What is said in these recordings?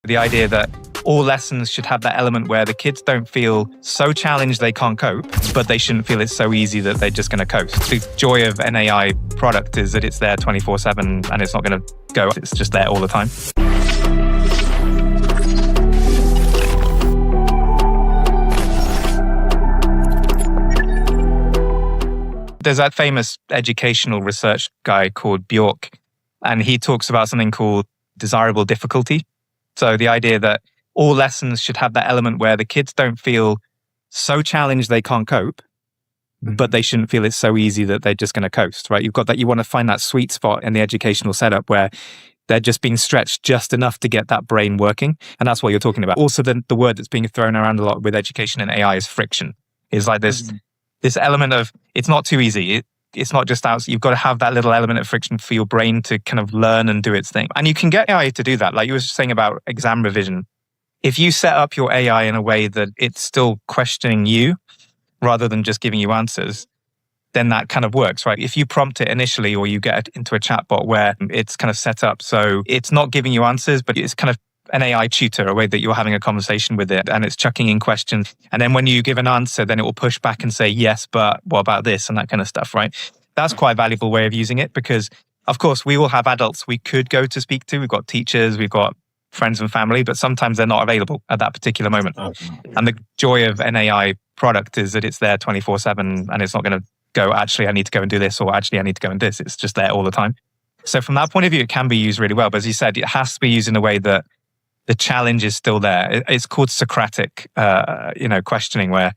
The idea that all lessons should have that element where the kids don't feel so challenged they can't cope, but they shouldn't feel it's so easy that they're just going to coast. The joy of an AI product is that it's there 24/7 and it's not going to go. It's just there all the time. There's that famous educational research guy called Bjork, and he talks about something called desirable difficulty. So the idea that all lessons should have that element where the kids don't feel so challenged they can't cope, but they shouldn't feel it's so easy that they're just going to coast, right? You've got that, you want to find that sweet spot in the educational setup where they're just being stretched just enough to get that brain working. And that's what you're talking about. Also, the word that's being thrown around a lot with education and AI is friction. It's like this element of, it's not too easy. It's not just out. You've got to have that little element of friction for your brain to kind of learn and do its thing. And you can get AI to do that. Like you were saying about exam revision. If you set up your AI in a way that it's still questioning you rather than just giving you answers, then that kind of works, right? If you prompt it initially or you get it into a chatbot where it's kind of set up so it's not giving you answers, but it's kind of an AI tutor, a way that you're having a conversation with it and it's chucking in questions. And then when you give an answer, then it will push back and say, yes, but what about this and that kind of stuff, right? That's quite a valuable way of using it because, of course, we all have adults we could go to speak to. We've got teachers, we've got friends and family, but sometimes they're not available at that particular moment. And the joy of an AI product is that it's there 24/7 and it's not going to go, actually, I need to go and do this, or actually, I need to go and do this. It's just there all the time. So from that point of view, it can be used really well. But as you said, it has to be used in a way that the challenge is still there. It's called Socratic, questioning, where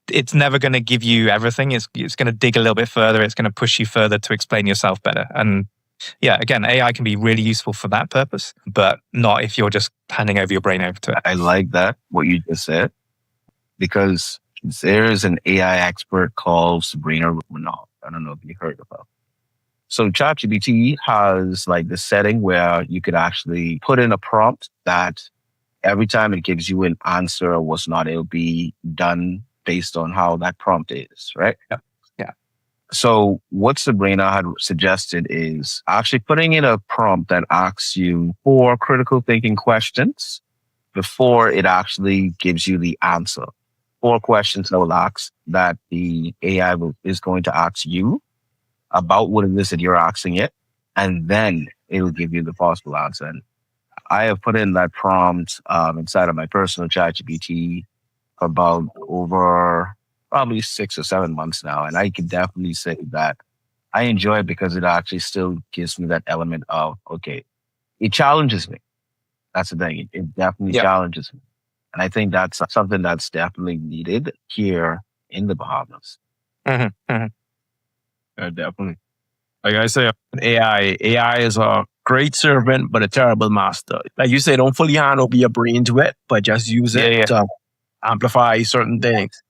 it's never going to give you everything. It's going to dig a little bit further. It's going to push you further to explain yourself better. And yeah, again, AI can be really useful for that purpose, but not if you're just handing over your brain over to it. I like that, what you just said, because there's an AI expert called Sabrina Renaud. I don't know if you heard of her. So ChatGPT has like the setting where you could actually put in a prompt that every time it gives you an answer or what's not, it'll be done based on how that prompt is, right? Yeah. So what Sabrina had suggested is actually putting in a prompt that asks you 4 critical thinking questions before it actually gives you the answer. 4 questions that will ask that the AI is going to ask you about what it is that you're asking it, and then it will give you the possible answer. And I have put in that prompt inside of my personal ChatGPT for about over probably 6 or 7 months now. And I can definitely say that I enjoy it because it actually still gives me that element of, okay, it challenges me. That's the thing. It definitely challenges me. And I think that's something that's definitely needed here in the Bahamas. Yeah, definitely. Like I say, AI is a great servant, but a terrible master. Like you say, don't fully hand over your brain to it, but just use it to amplify certain things.